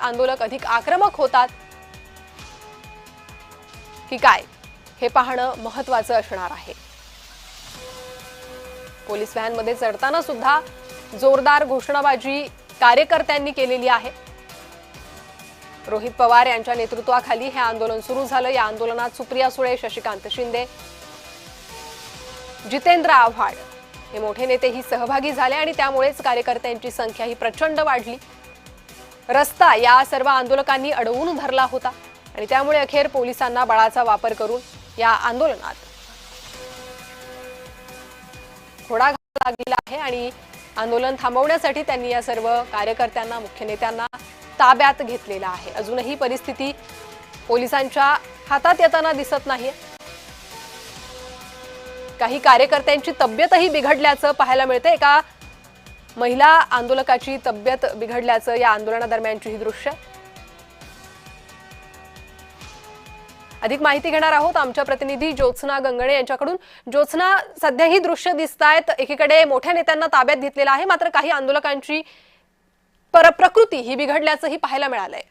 आंदोलक अधिक आक्रमक होतात की काय हे पाहणं महत्त्वाचं असणार आहे। पोलीस व्हॅनमध्ये चढताना सुद्धा जोरदार घोषणाबाजी कार्यकर्त्यांनी केलेली आहे। रोहित पवार यांच्या नेतृत्वाखाली हे आंदोलन सुरू झालं। या आंदोलनात सुप्रिया सुळे, शशिकांत शिंदे, जितेंद्र आव्हाड हे मोठे नेतेही सहभागी झाले आणि त्यामुळेच कार्यकर्त्यांची संख्या ही प्रचंड वाढली। रस्ता या सर्व आंदोलकांनी अडवून धरला होता आणि त्यामुळे अखेर पोलिसांना बळाचा वापर करून या आंदोलनात घोडा लागलेला आहे आणि आंदोलन थांबवण्यासाठी त्यांनी या सर्व कार्यकर्त्यांना, मुख्य नेत्यांना ताब्यात घेतलेला आहे। अजूनही परिस्थिती पोलिसांच्या हातात येताना दिसत नाहीये। काही कार्यकर्त्यांची तब्येतही बिघडल्याचं पाहायला मिळते। एका महिला आंदोलकाची तब्येत बिघडल्याचं या आंदोलनादरम्यानची ही दृश्य। अधिक माहिती घेणार आहोत आमच्या प्रतिनिधी ज्योत्स्ना गंगणे यांच्याकडून। ज्योत्स्ना, सध्या ही दृश्य दिसतायत, एकीकडे मोठ्या नेत्यांना ताब्यात घेतलेला आहे, मात्र काही आंदोलकांची प्रकृती ही बिघडल्याचंही पाहायला मिळालंय।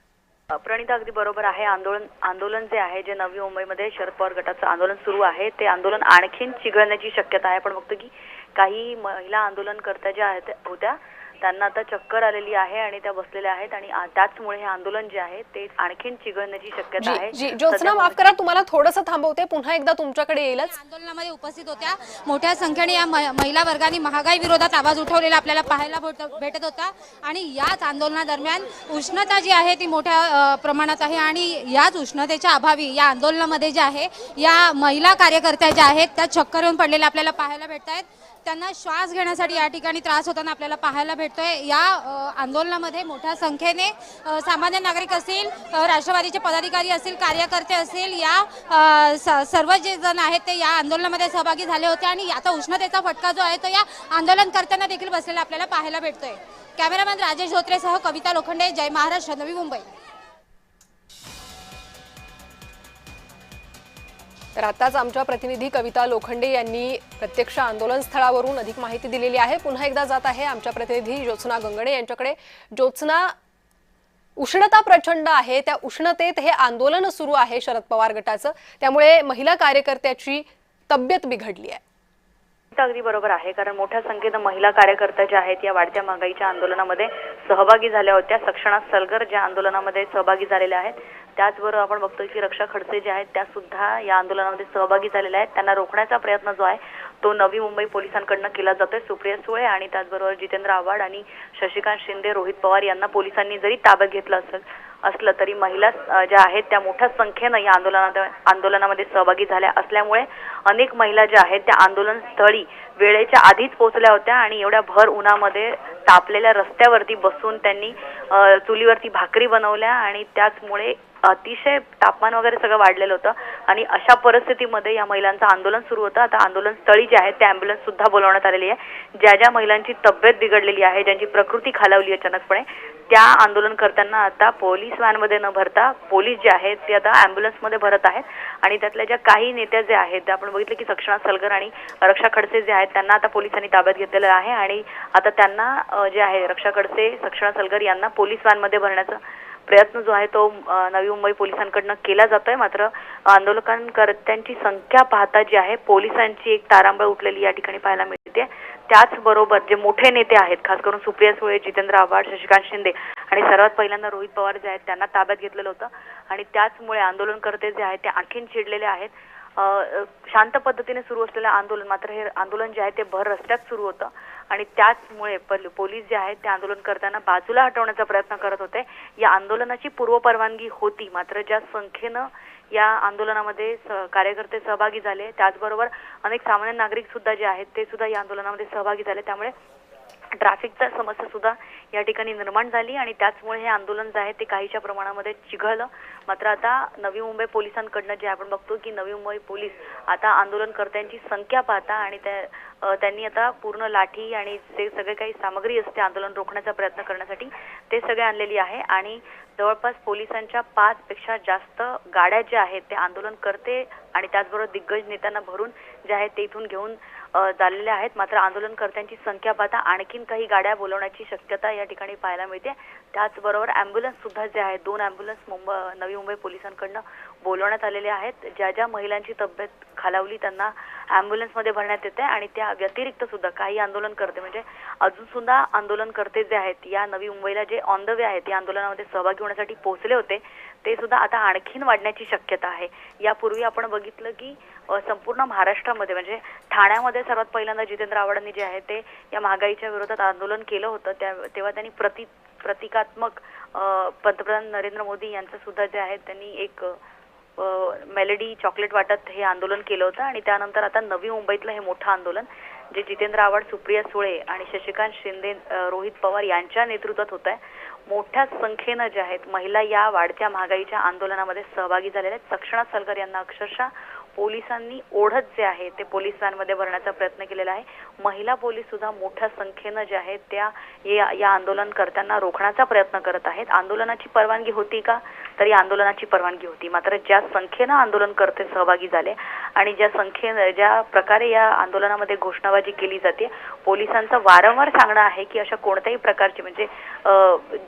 प्रणिता, अगदी बरोबर आहे। आंदोलन जे आहे, जे नवी मुंबईमध्ये शरद पवार गटाचं आंदोलन सुरू आहे, ते आंदोलन आणखीन चिघळण्याची शक्यता आहे। आपण बघतो की काही महिला आंदोलनकर्त्या ज्या होत्या त्यांना आता चक्कर आलेली आहे आणि त्या बसलेल्या आहेत आणि त्याचमुळे हे आंदोलन जे आहे ते आणखीन चिघळण्याची शक्यता आहे। ज्योत्स्ना, माफ करा, तुम्हाला थोडंसं थांबवते, पुन्हा एकदा तुमच्याकडे येईलच। आंदोलनामध्ये उपस्थित होत्या मोठ्या संख्येने या महिला वर्गाने महागाई विरोधात आवाज उठवलेला आपल्याला पाहायला भेटत होता आणि याच आंदोलनादरम्यान उष्णता जी आहे ती मोठ्या प्रमाणात आहे आणि याच उष्णतेच्या अभावी या आंदोलनामध्ये जे आहे या महिला कार्यकर्त्या ज्या आहेत त्या चक्कर येऊन पडलेल्या आपल्याला पाहायला भेटत आहेत। त्यांना श्वास घेण्यासाठी या ठिकाणी त्रास होताना आपल्याला पाहायला भेटतोय। या आंदोलनामध्ये मोठ्या संख्येने सामान्य नागरिक असतील, राष्ट्रवादीचे पदाधिकारी असतील, कार्यकर्ते असतील, या सर्व जे जण आहेत ते या आंदोलनामध्ये सहभागी झाले होते आणि आता उष्णतेचा फटका जो आहे तो या आंदोलनकर्त्यांना देखील बसलेला आपल्याला पाहायला भेटतोय। कॅमेरामॅन राजेश धोत्रेसह कविता लोखंडे, जय महाराष्ट्र, नवी मुंबई। तर आताच आमच्या प्रतिनिधी कविता लोखंडे यांनी प्रत्यक्ष आंदोलन स्थळावरून अधिक माहिती दिलेली आहे। पुन्हा एकदा जात आहे आमच्या प्रतिनिधी ज्योत्स्ना गंगणे यांच्याकडे। ज्योत्स्ना, उष्णता प्रचंड आहे, त्या उष्णतेत हे आंदोलन सुरू आहे शरद पवार गटाचं, त्यामुळे महिला कार्यकर्त्याची तब्येत बिघडली आहे। अगदी बरोबर आहे, कारण मोठ्या संख्येनं महिला कार्यकर्त्या ज्या आहेत या वाढत्या महागाईच्या आंदोलनामध्ये सहभागी झाल्या होत्या। सक्षणा सलगर ज्या आंदोलनामध्ये सहभागी झालेल्या आहेत, त्याचबरोबर आपण बघतोय की रक्षा खडसे ज्या आहेत त्या सुद्धा या आंदोलनामध्ये सहभागी झालेल्या आहेत। त्यांना रोखण्याचा प्रयत्न जो आहे तो नवी मुंबई पोलिसांकडून केला जातोय। सुप्रिया सुळे आणि त्याचबरोबर जितेंद्र आव्हाड आणि शशिकांत शिंदे, रोहित पवार यांना पोलिसांनी जरी ताब्यात घेतलं असलं तरी महिला ज्या आहेत त्या मोठ्या संख्येनं या आंदोलनामध्ये सहभागी झाल्या असल्यामुळे अनेक महिला ज्या आहेत त्या आंदोलन स्थळी वेळेच्या आधीच पोहोचल्या होत्या आणि एवढ्या भर उन्हामध्ये तापलेल्या रस्त्यावरती बसून त्यांनी चुलीवरती भाकरी बनवल्या आणि त्याचमुळे अतिशय तापमान वगैरे सगळं वाढलेलं होतं आणि अशा परिस्थितीमध्ये या महिलांचं आंदोलन सुरू होतं। आता आंदोलन स्थळी जे आहेत ते ॲम्ब्युलन्स सुद्धा बोलवण्यात आलेली आहे। ज्या महिलांची तब्येत बिघडलेली आहे, ज्यांची प्रकृती खालावली अचानकपणे, त्या आंदोलनकर्त्यांना आता पोलीस व्हॅनमध्ये न भरता पोलीस जे आहेत ते आता ॲम्ब्युलन्समध्ये भरत आहेत आणि त्यातल्या ज्या काही नेत्या जे आहेत त्या आपण बघितलं की सक्षणा सलगर आणि रक्षा खडसे जे आहेत त्यांना आता पोलिसांनी ताब्यात घेतलेलं आहे आणि आता त्यांना जे आहे रक्षा खडसे, सक्षणा सलगर यांना पोलीस व्हॅनमध्ये भरण्याचा प्रयत्न जो आहे तो नवी मुंबई पोलिसांकडून केला जातोय। मात्र आंदोलनकर्त्यांची संख्या पाहता जी आहे पोलिसांची एक तारांबळ उठलेली या ठिकाणी पाहायला मिळते। त्याचबरोबर जे मोठे नेते आहेत, खास करून सुप्रिया सुळे, जितेंद्र आव्हाड, शशिकांत शिंदे आणि सर्वात पहिल्यांदा रोहित पवार जे आहेत त्यांना ताब्यात घेतलेलं होतं आणि त्याचमुळे आंदोलनकर्ते जे आहेत ते आणखीन चिडलेले आहेत। शांत पद्धतीने सुरू असलेलं आंदोलन, मात्र हे आंदोलन जे आहे ते भर रस्त्यात सुरू होतं आणि त्याचमुळे पोलीस जे आहेत त्या आंदोलनकर्त्यांना बाजूला हटवण्याचा प्रयत्न करत होते। या आंदोलनाची पूर्वपरवानगी होती, मात्र ज्या संख्येनं या आंदोलनामध्ये कार्यकर्ते सहभागी झाले, त्याचबरोबर अनेक सामान्य नागरिक सुद्धा जे आहेत ते सुद्धा या आंदोलनामध्ये सहभागी झाले, त्यामुळे ट्रॅफिकचा समस्या सुद्धा या ठिकाणी निर्माण झाली आणि त्याचमुळे हे आंदोलन जे आहे ते काहीच्या प्रमाणामध्ये चिघळलं। मात्र आता नवी मुंबई पोलिसांकडनं जे आपण बघतो की नवी मुंबई पोलीस आता आंदोलनकर्त्यांची संख्या पाहता आणि त्यांनी आता पूर्ण लाठी आणि ते सगळे काही सामग्री असते आंदोलन रोखण्याचा प्रयत्न करण्यासाठी ते सगळे आणलेली आहे आणि जवळपास पोलिसांच्या 5 पेक्षा जास्त गाड्या ज्या आहेत ते आंदोलनकर्ते आणि त्याचबरोबर दिग्गज नेत्यांना भरून जे आहेत ते इथून घेऊन झालेल्या आहेत। मात्र आंदोलनकर्त्यांची संख्या पाहता आणखीन काही गाड्या बोलवण्याची शक्यता या ठिकाणी पाहायला मिळते। त्याचबरोबर ॲम्ब्युलन्स सुद्धा जे आहेत 2 ॲम्ब्युलन्स नवी मुंबई पोलिसांकडनं बोलवण्यात आलेले आहेत. ज्या ज्या महिलांची तब्येत खालावली त्यांना ॲम्ब्युलन्समध्ये भरण्यात येते आणि त्या व्यतिरिक्त सुद्धा काही आंदोलनकर्ते म्हणजे अजून सुद्धा आंदोलनकर्ते जे आहेत या नवी मुंबईला जे ऑन द वे आहेत या आंदोलनामध्ये सहभागी होण्यासाठी पोहोचले होते ते सुद्धा आता आणखीन वाढण्याची शक्यता आहे. यापूर्वी आपण बघितलं की संपूर्ण महाराष्ट्रामध्ये म्हणजे ठाण्यामध्ये सर्वात पहिल्यांदा जितेंद्र आव्हाडांनी जे आहे ते या महागाईच्या विरोधात आंदोलन केलं होतं. तेव्हा त्यांनी प्रतिकात्मक पंतप्रधान नरेंद्र मोदी यांचं सुद्धा जे आहे त्यांनी एक मेलडी चॉकलेट वाटत हे आंदोलन केलं होतं आणि त्यानंतर आता नवी मुंबईतलं हे मोठं आंदोलन जे जितेंद्र आव्हाड, सुप्रिया सुळे आणि शशिकांत शिंदे, रोहित पवार यांच्या नेतृत्वात होत आहे. मोठ्या संख्येनं जे आहेत महिला या वाढत्या महागाईच्या आंदोलनामध्ये सहभागी झालेल्या आहेत. सक्षणा सलगर यांना अक्षरशः पोलिसांनी ओढत जे आहे ते पोलीस व्हॅनमध्ये भरण्याचा प्रयत्न केलेला आहे. महिला पोलीस सुद्धा मोठ्या संख्येनं जे आहेत त्या या आंदोलनकर्त्यांना रोखण्याचा प्रयत्न करत आहेत. आंदोलनाची परवानगी होती का? तर या आंदोलनाची परवानगी होती. मात्र ज्या संख्येनं आंदोलनकर्ते सहभागी झाले आणि ज्या प्रकारे या आंदोलनामध्ये घोषणाबाजी केली जाते, पोलिसांचं वारंवार सांगणं आहे की अशा कोणत्याही प्रकारचे म्हणजे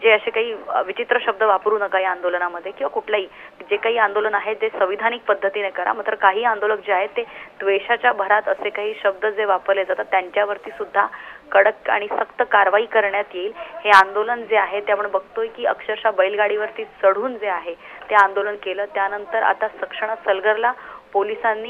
जे असे काही विचित्र शब्द वापरू नका या आंदोलनामध्ये किंवा कुठलाही जे काही आंदोलन आहे ते संविधानिक पद्धतीने करा. मात्र काही आंदोलक जे आहेत ते द्वेषाच्या भरात असे काही शब्द जे वापरले जातात त्यांच्यावरती सुद्धा कडक आणि सक्त कारवाई करण्यात येईल. हे आंदोलन जे आहे ते आपण बघतोय की अक्षरशः बैलगाडीवरती चढून जे आहे ते आंदोलन केलं. त्यानंतर आता सक्षणा सलगरला पोलिसांनी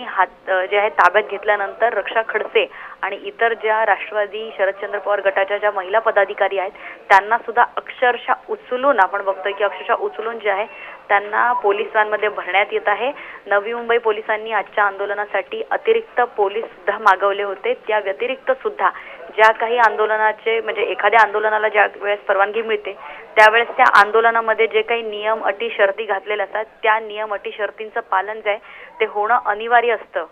जे आहे ताब्यात घेतल्यानंतर रक्षा खडसे आणि इतर ज्या राष्ट्रवादी शरदचंद्र पवार गटाच्या ज्या महिला पदाधिकारी आहेत त्यांना सुद्धा अक्षरशः उचलून आपण बघतोय की अक्षरशः उचलून जे आहे त्यांना पोलीस व्हॅनमध्ये भरण्यात येत आहे. नवी मुंबई पोलिसांनी आजच्या आंदोलनासाठी अतिरिक्त पोलीस सुद्धा मागवले होते. त्या व्यतिरिक्त सुद्धा ज्या काही आंदोलनाचे म्हणजे एखाद्या आंदोलनाला ज्या वेळेस परवानगी मिळते त्यावेळेस त्या आंदोलनामध्ये जे काही नियम अटी शर्ती घातलेल्या असतात त्या नियम अटी शर्तींचं पालन जे आहे ते होणं अनिवार्य असतं.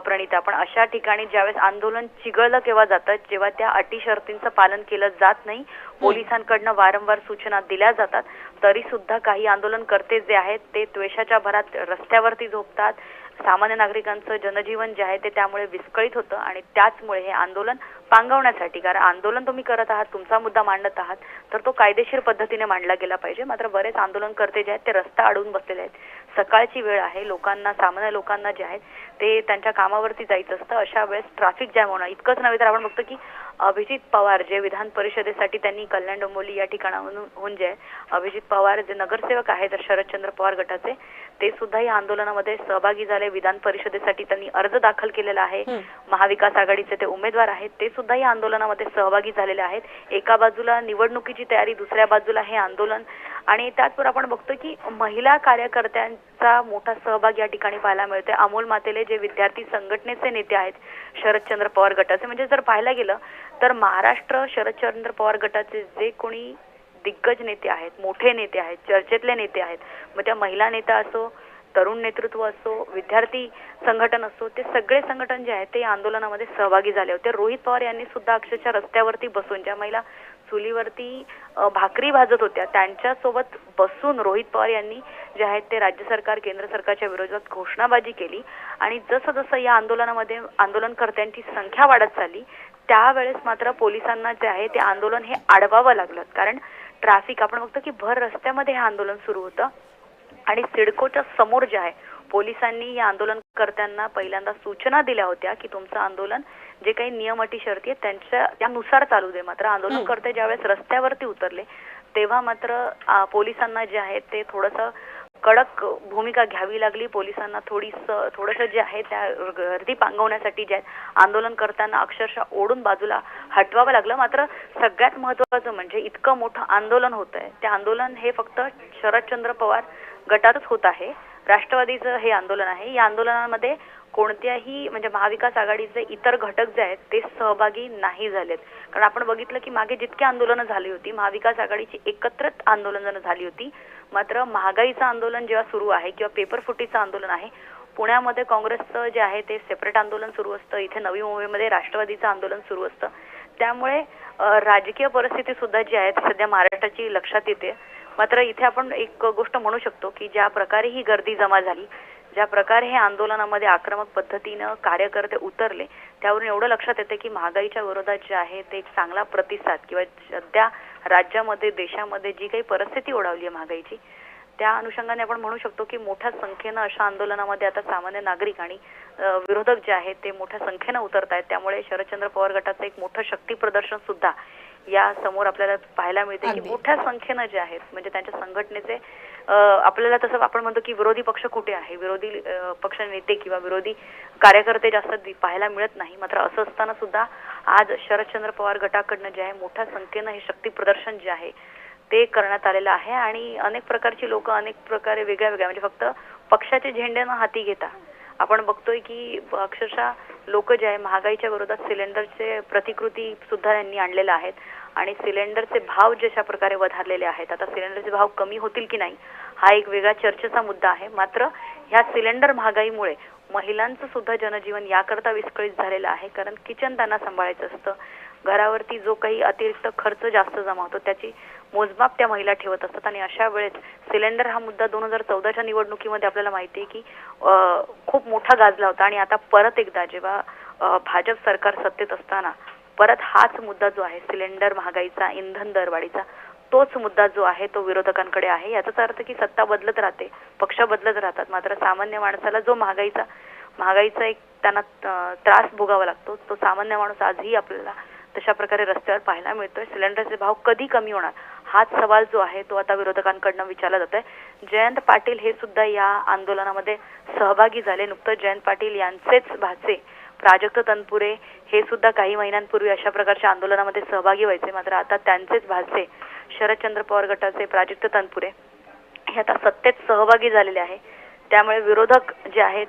प्रणिता, पण अशा ठिकाणी ज्यावेळेस आंदोलन चिघळलं केव्हा जातं जेव्हा त्या अटी शर्तींचं पालन केलं जात नाही. पोलिसांकडनं वारंवार सूचना दिल्या जातात तरी सुद्धा काही आंदोलनकर्ते जे आहेत ते द्वेषाच्या भरात रस्त्यावरती झोपतात. सामान्य नागरिकांचं जनजीवन जे आहे ते त्यामुळे विस्कळीत होतं आणि त्याचमुळे हे आंदोलन पांगवण्यासाठी, कारण आंदोलन तुम्ही करत आहात, तुमचा मुद्दा मांडत आहात तर तो कायदेशीर पद्धतीने मांडला गेला पाहिजे. मात्र बरेच आंदोलनकर्ते जे आहेत ते रस्ता अडवून बसलेले आहेत. सकाळची वेळ आहे, लोकांना सामान्य लोकांना जे आहेत ते त्यांच्या कामावरती जायचं असतं. अशा वेळेस ट्रॅफिक जॅम होणं इतकंच नव्हे तर आपण बघतो की अभिजित पवार जे विधान परिषदेसाठी त्यांनी कल्याण डोंबिवली या ठिकाणाहून जे अभिजित पवार जे नगरसेवक आहेत शरदचंद्र पवार गटाचे ते सुद्धा या आंदोलनामध्ये सहभागी झाले. विधान परिषदेसाठी त्यांनी अर्ज दाखल केलेला आहे. महाविकास आघाडीचे ते उमेदवार आहेत ते सुद्धा या आंदोलनामध्ये सहभागी झालेले आहेत. एका बाजूला निवडणुकीची तयारी, दुसऱ्या बाजूला हे आंदोलन आणि त्याचबरोबर आपण बघतो की महिला कार्यकर्त्यांचा मोठा सहभाग या ठिकाणी पाहायला मिळते. अमोल मातेले जे विद्यार्थी संघटनेचे नेते आहेत शरदचंद्र पवार गटाचे, म्हणजे जर पाहायला गेलं तर महाराष्ट्र शरदचंद्र पवार गटाचे जे कोणी दिग्गज नेते आहेत, मोठे नेते आहेत, चर्चेतले नेते आहेत, मग त्या महिला नेता असो, तरुण नेतृत्व असो, विद्यार्थी संघटन असो, ते सगळे संघटन जे आहेत ते या आंदोलनामध्ये सहभागी झाले होते. रोहित पवार यांनी सुद्धा अक्षरशः रस्त्यावरती बसून ज्या महिला चुलीवरती भाकरी भाजत होत्या त्यांच्यासोबत बसून रोहित पवार यांनी जे आहेत ते राज्य सरकार केंद्र सरकारच्या विरोधात घोषणाबाजी केली. आणि जसं जसं या आंदोलनामध्ये आंदोलनकर्त्यांची संख्या वाढत चालली त्यावेळेस मात्र पोलिसांना जे आहे ते आंदोलन हे अडवावं लागलं. कारण ट्रॅफिक आपण बघतो की भर रस्त्यामध्ये हे आंदोलन सुरू होतं आणि सिडकोच्या समोर जे आहे पोलिसांनी या आंदोलनकर्त्यांना पहिल्यांदा सूचना दिल्या होत्या की तुमचं आंदोलन जे काही नियम अटी शर्ती आहेत त्यानुसार चालू दे. मात्र आंदोलनकर्ते ज्यावेळेस रस्त्यावरती उतरले तेव्हा मात्र पोलिसांना जे आहे ते थोडंसं कडक भूमिका घ्यावी लागली. पोलिसांना थोडंसं जे आहे त्या गर्दी पांगवण्यासाठी जे आंदोलनकर्त्यांना अक्षरशः ओढून बाजूला हटवावं लागलं. मात्र सगळ्यात महत्त्वाचं म्हणजे इतकं मोठं आंदोलन होत आहे ते आंदोलन हे फक्त शरदचंद्र पवार गटातच होत आहे. राष्ट्रवादीचं हे आंदोलन आहे. या आंदोलनामध्ये कोणत्याही म्हणजे महाविकास आघाडीचे इतर घटक जे आहेत ते सहभागी नाही झालेत. कारण आपण बघितलं की मागे जितकी आंदोलनं झाली होती महाविकास आघाडीची एकत्रित आंदोलनं झाली होती. मात्र महागाईचं आंदोलन जेव्हा सुरू आहे किंवा पेपर फुटीचं आंदोलन आहे, पुण्यामध्ये काँग्रेसचं जे आहे ते सेपरेट आंदोलन सुरू असतं, इथे नवी मुंबईमध्ये राष्ट्रवादीचं आंदोलन सुरू असतं. त्यामुळे राजकीय परिस्थिती सुद्धा जी आहे सध्या महाराष्ट्राची लक्षात येते. मात्र इथे आपण एक गोष्ट म्हणू शकतो की ज्या प्रकारे ही गर्दी जमा झाली, ज्या प्रकारे हे आंदोलनामध्ये आक्रमक पद्धतीनं कार्यकर्ते उतरले, त्यावरून एवढं लक्षात येते की महागाईच्या विरोधात जे आहे ते एक चांगला प्रतिसाद किंवा सध्या राज्यामध्ये देशामध्ये जी काही परिस्थिती ओढावली आहे महागाईची, त्या अनुषंगाने आपण म्हणू शकतो की मोठ्या संख्येनं अशा आंदोलनामध्ये आता सामान्य नागरिक आणि विरोधक जे आहेत ते मोठ्या संख्येनं उतरत आहेत. त्यामुळे शरदचंद्र पवार गटाचं एक मोठं शक्ती प्रदर्शन सुद्धा या समोर आपल्याला पाहायला मिळते की अगदी. मोठ्या संख्येनं जे आहेत म्हणजे त्यांच्या संघटनेचे आपल्याला तसं आपण म्हणतो की विरोधी पक्ष कुठे आहे, विरोधी पक्ष नेते किंवा विरोधी कार्यकर्ते जास्त पाहायला मिळत नाही. मात्र असं असताना सुद्धा आज शरदचंद्र पवार गटाकडनं जे आहे मोठ्या संख्येनं हे शक्ती प्रदर्शन जे आहे ते करण्यात आलेलं आहे आणि अनेक प्रकारची लोक अनेक प्रकारे वेगळ्या वेगळ्या म्हणजे फक्त पक्षाचे झेंडे न हाती घेता आपण बघतोय की अक्षरशः लोक जे आहे महागाईच्या विरोधात सिलेंडरचे प्रतिकृती सुद्धा यांनी आणलेल्या आहेत आणि सिलेंडरचे भाव जशा प्रकारे वधारलेले आहेत. आता सिलेंडरचे भाव कमी होतील की नाही हा एक वेगळा चर्चेचा मुद्दा आहे. मात्र ह्या सिलेंडर महागाईमुळे महिलांचं सुद्धा जनजीवन याकरता विस्कळीत झालेलं आहे. कारण किचन त्यांना सांभाळायचं असतं, घरावरती जो काही अतिरिक्त खर्च जास्त जमा होतो त्याची मोजमाप त्या महिला ठेवत असतात आणि अशा वेळेस सिलेंडर हा मुद्दा 2014च्या निवडणुकीमध्ये आपल्याला माहिती आहे की खूप मोठा गाजला होता आणि आता परत एकदा जेव्हा भाजप सरकार सत्तेत असताना परत हाच मुद्दा जो आहे सिलेंडर महागाईचा, इंधन दरवाढीचा, तोच मुद्दा जो आहे तो विरोधकांकडे आहे. याचाच अर्थ की सत्ता बदलत राहते, पक्ष बदलत राहतात, मात्र सामान्य माणसाला जो महागाईचा एक त्यांना त्रास भोगावा लागतो तो सामान्य माणूस आजही आपल्याला तशा प्रकारे रस्त्यावर पाहायला मिळतोय. सिलेंडरचे भाव कधी कमी होणार हाच सवाल जो आहे तो आता विरोधकांकडनं विचारला जातोय. जयंत पाटील हे सुद्धा या आंदोलनामध्ये सहभागी झाले. नुकतंच जयंत पाटील यांचेच भाचे प्राजक्त तनपुरे हे सुद्धा काही महिन्यांपूर्वी अशा प्रकारच्या आंदोलनामध्ये सहभागी व्हायचे. मात्र आता त्यांचेच भाचे शरदचंद्र पवार गटाचे प्राजक्त तनपुरे हे आता सत्तेत सहभागी झालेले आहे. त्यामुळे विरोधक जे आहेत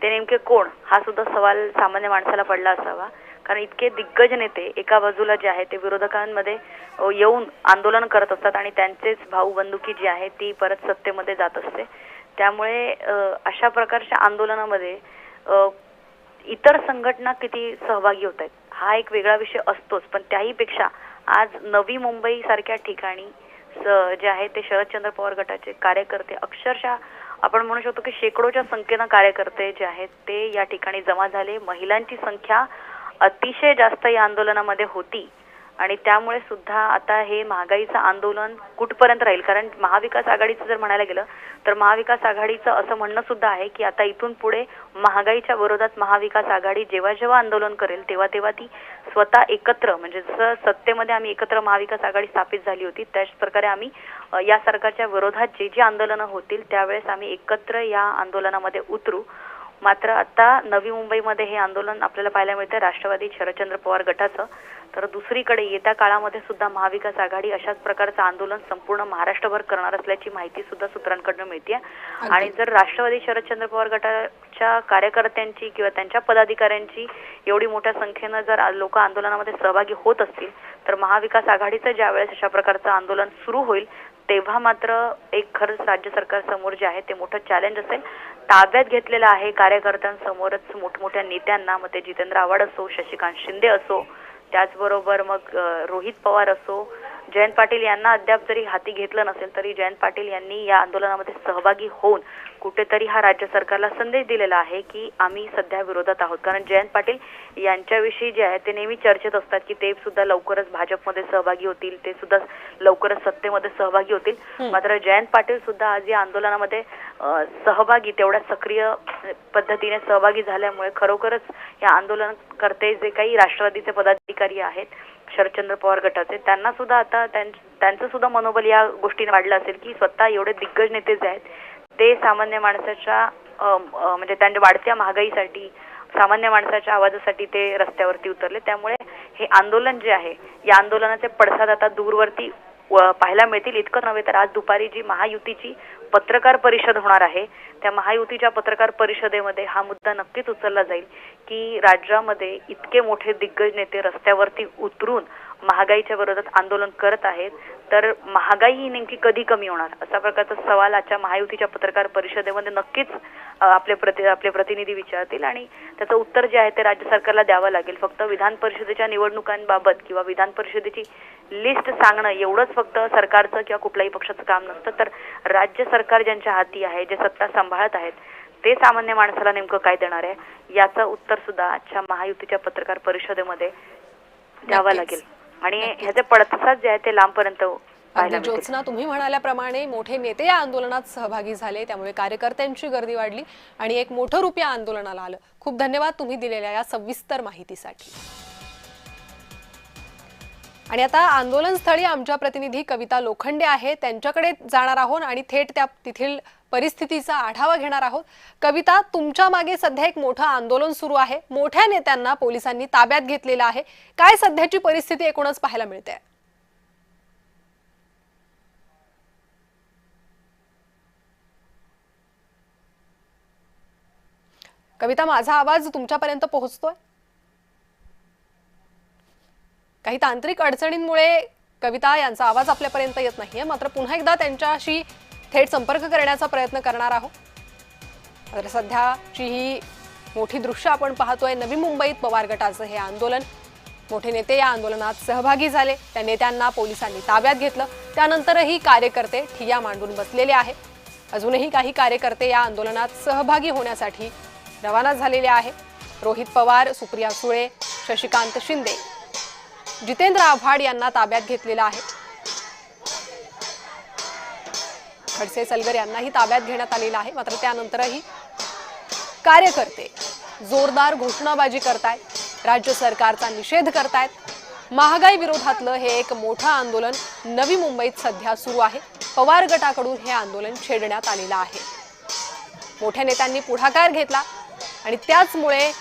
ते नेमके कोण हा सुद्धा सवाल सामान्य माणसाला पडला असावा. कारण इतके दिग्गज नेते एका बाजूला जे आहे ते विरोधकांमध्ये येऊन आंदोलन करत असतात आणि त्यांचेच भाऊ बंधुकी जी आहे ती परत सत्तेमध्ये जात असते. त्यामुळे अशा प्रकारच्या आंदोलनामध्ये इतर संघटना किती सहभागी होत आहेत हा एक वेगळा विषय असतोच. पण त्याहीपेक्षा आज नवी मुंबई सारख्या ठिकाणी जे आहे ते शरदचंद्र पवार गटाचे कार्यकर्ते अक्षरशः आपण म्हणू शकतो की शेकडोच्या संख्येनं कार्यकर्ते जे आहेत ते या ठिकाणी जमा झाले. महिलांची संख्या अतिशय जास्त या आंदोलनामध्ये होती आणि त्यामुळे सुद्धा आता हे महागाईचं आंदोलन कुठपर्यंत राहील. कारण महाविकास आघाडीचं जर म्हणायला गेलं तर महाविकास आघाडीचं असं म्हणणं सुद्धा आहे की आता इथून पुढे महागाईच्या विरोधात महाविकास आघाडी जेव्हा जेव्हा आंदोलन करेल तेव्हा तेव्हा ती स्वतः एकत्र म्हणजे जसं सत्तेमध्ये आम्ही एकत्र महाविकास आघाडी स्थापित झाली होती त्याच प्रकारे आम्ही या सरकारच्या विरोधात जी आंदोलनं होतील त्यावेळेस आम्ही एकत्र या आंदोलनामध्ये उतरू. मात्र आता नवी मुंबईमध्ये हे आंदोलन आपल्याला पाहायला मिळतं राष्ट्रवादी शरदचंद्र पवार गटाचं. तर दुसरीकडे येत्या काळामध्ये सुद्धा महाविकास आघाडी अशाच प्रकारचं आंदोलन संपूर्ण महाराष्ट्रभर करणार असल्याची माहिती सुद्धा सूत्रांकडून मिळते. आणि जर राष्ट्रवादी शरदचंद्र पवार गटाच्या कार्यकर्त्यांची किंवा त्यांच्या पदाधिकाऱ्यांची एवढी मोठ्या संख्येनं जर लोक आंदोलनामध्ये सहभागी होत असतील तर महाविकास आघाडीचं ज्यावेळेस अशा प्रकारचं आंदोलन सुरू होईल तेव्हा मात्र एक खरंच राज्य सरकार समोर जे आहे ते मोठं चॅलेंज असेल. ताब्यात घेतलेलं आहे कार्यकर्त्यांसमोरच मोठमोठ्या नेत्यांना, मग ते जितेंद्र आव्हाड असो, शशिकांत शिंदे असो, त्याचबरोबर मग रोहित पवार असो, जयंत पाटील यांना अद्याप जरी हाती घेतलं नसेल तरी जयंत पाटील यांनी या आंदोलनामध्ये सहभागी होऊन कुठेतरी हा राज्य सरकारला संदेश दिलेला आहे की आम्ही सध्या विरोधात आहोत. कारण जयंत पाटील यांच्याविषयी जे आहे ते नेहमी चर्चेत असतात की ते सुद्धा लवकरच भाजपमध्ये सहभागी होतील, ते सुद्धा लवकरच सत्तेमध्ये सहभागी होतील. मात्र जयंत पाटील सुद्धा आज या आंदोलनामध्ये सहभागी तेवढ्या सक्रिय पद्धतीने सहभागी झाल्यामुळे खरोखरच या आंदोलनकर्ते जे काही राष्ट्रवादीचे पदाधिकारी आहेत शरदचंद्र पवार गटाचे त्यांना सुद्धा आता त्यांचं सुद्धा मनोबल या गोष्टीने वाढलं असेल की स्वतः एवढे दिग्गज नेते जे आहेत ते सामान्य माणसाच्या म्हणजे त्यांच्या वाढत्या महागाईसाठी सामान्य माणसाच्या आवाजासाठी ते रस्त्यावरती उतरले. त्यामुळे हे आंदोलन जे आहे या आंदोलनाचे पडसाद आता दूरवरती पाहायला मिळतील. इतकं नव्हे तर आज दुपारी जी महायुतीची पत्रकार परिषद होणार आहे त्या महायुतीच्या पत्रकार परिषदेमध्ये हा मुद्दा नक्कीच उचलला जाईल की राज्यामध्ये इतके मोठे दिग्गज नेते रस्त्यावरती उतरून महागाईच्या विरोधात आंदोलन करत आहेत तर महागाई ही नेमकी कधी कमी होणार असा प्रकारचा सवाल आजच्या महायुतीच्या पत्रकार परिषदेमध्ये नक्कीच आपले प्रतिनिधी विचारतील आणि त्याचं उत्तर जे आहे ते राज्य सरकारला द्यावं लागेल. फक्त विधान परिषदेच्या निवडणुकांबाबत किंवा विधान परिषदेची लिस्ट सांगणं एवढंच फक्त सरकारचं किंवा कुठल्याही पक्षाचं काम नसतं तर राज्य सरकार ज्यांच्या हाती आहे जे सत्ता सांभाळत आहेत ते सामान्य माणसाला नेमकं काय देणार आहे याचं उत्तर सुद्धा आजच्या महायुतीच्या पत्रकार परिषदेमध्ये द्यावं लागेल आणि ह्याचे पडसाद जे आहे ते लांबपर्यंत पाहायला अगदी मिळतील. ज्योत्स्ना, तुम्ही म्हणाल्याप्रमाणे मोठे नेते या आंदोलनात सहभागी झाले, त्यामुळे कार्यकर्त्यांची गर्दी वाढली आणि एक मोठं रूप या आंदोलनाला आलं. खूप धन्यवाद तुम्ही दिलेल्या या सविस्तर माहितीसाठी. आणि आता आंदोलनस्थळी आमच्या प्रतिनिधी कविता लोखंडे आहे, त्यांच्याकडे जाणार आहोत आणि थेट त्या तेथील परिस्थितीचा आढावा घेणार आहोत. कविता, तुमच्या मागे सध्या एक मोठं आंदोलन सुरू आहे, मोठ्या नेत्यांना पोलिसांनी ताब्यात घेतलेलं आहे. काय सध्याची परिस्थिती एकूणच पाहायला मिळते? कविता, माझा आवाज तुमच्यापर्यंत पोहोचतोय? काही तांत्रिक अडचणींमुळे कविता यांचा आवाज आपल्यापर्यंत येत नाहीये, मात्र पुन्हा एकदा त्यांच्याशी थेट संपर्क करण्याचा प्रयत्न करणार आहोत. तर सध्याची ही मोठी दृश्य आपण पाहतोय. नवी मुंबईत पवार गटाचं हे आंदोलन, मोठे नेते या आंदोलनात सहभागी झाले, त्या नेत्यांना पोलिसांनी ताब्यात घेतलं. त्यानंतरही कार्यकर्ते ठिय्या मांडून बसलेले आहेत. अजूनही काही कार्यकर्ते या आंदोलनात सहभागी होण्यासाठी रवाना झालेले आहे. रोहित पवार, सुप्रिया सुळे, शशिकांत शिंदे, जितेंद्र आव्हाड यांना ताब्यात घेतलेलं आहे. खडसे सलगर यांनाही ताब्यात घेण्यात आलेलं आहे. मात्र त्यानंतरही कार्यकर्ते जोरदार घोषणाबाजी करतायत, राज्य सरकारचा निषेध करतायत. महागाई विरोधातलं हे एक मोठं आंदोलन नवी मुंबईत सध्या सुरू आहे. पवार गटाकडून हे आंदोलन छेडण्यात आलेलं आहे. मोठ्या नेत्यांनी पुढाकार घेतला आणि त्याचमुळे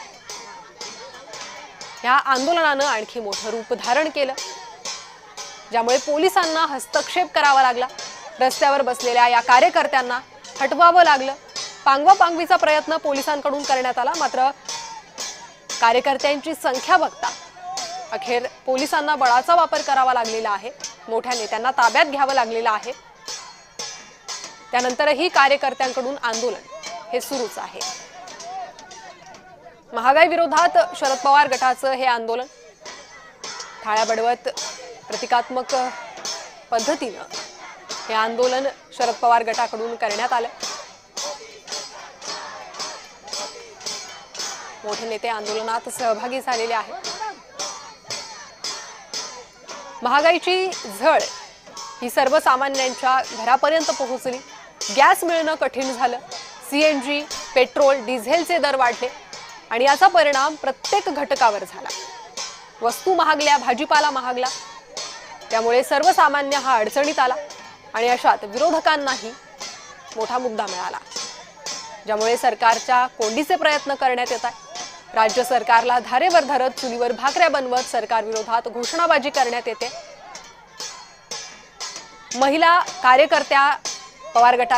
या आंदोलनानं आणखी मोठं रूप धारण केलं, ज्यामुळे पोलिसांना हस्तक्षेप करावा लागला. रस्त्यावर बसलेल्या या कार्यकर्त्यांना हटवावं लागलं. पांगवापांगवीचा प्रयत्न पोलिसांकडून करण्यात आला, मात्र कार्यकर्त्यांची संख्या बघता अखेर पोलिसांना बळाचा वापर करावा लागलेला आहे. मोठ्या नेत्यांना ताब्यात घ्यावं लागलेलं आहे. त्यानंतरही कार्यकर्त्यांकडून आंदोलन हे सुरूच आहे. महागाई विरोधात शरद पवार गटाचं हे आंदोलन थाळ्या बडवत प्रतिकात्मक पद्धतीनं हे आंदोलन शरद पवार गटाकडून करण्यात आलं. मोठे नेते आंदोलनात सहभागी झालेले आहेत. महागाईची झळ ही सर्वसामान्यांच्या घरापर्यंत पोहोचली. गॅस मिळणं कठीण झालं. सीएनजी, पेट्रोल, डिझेलचे दर वाढले आणि याचा परिणाम प्रत्येक घटकावर झाला. वस्तू महागल्या, भाजीपाला महागला. त्यामुळे सर्वसामान्य हा अडचणीत आला आणि अशात विरोधकांनाही मोठा मुद्दा मिळाला, ज्यामुळे सरकारच्या कोंडीचे प्रयत्न करण्यात येत आहे. राज्य सरकारला धारेवर धरत चुलीवर भाकऱ्या बनवत सरकार विरोधात घोषणाबाजी करण्यात येते. महिला कार्यकर्त्या पवार गटात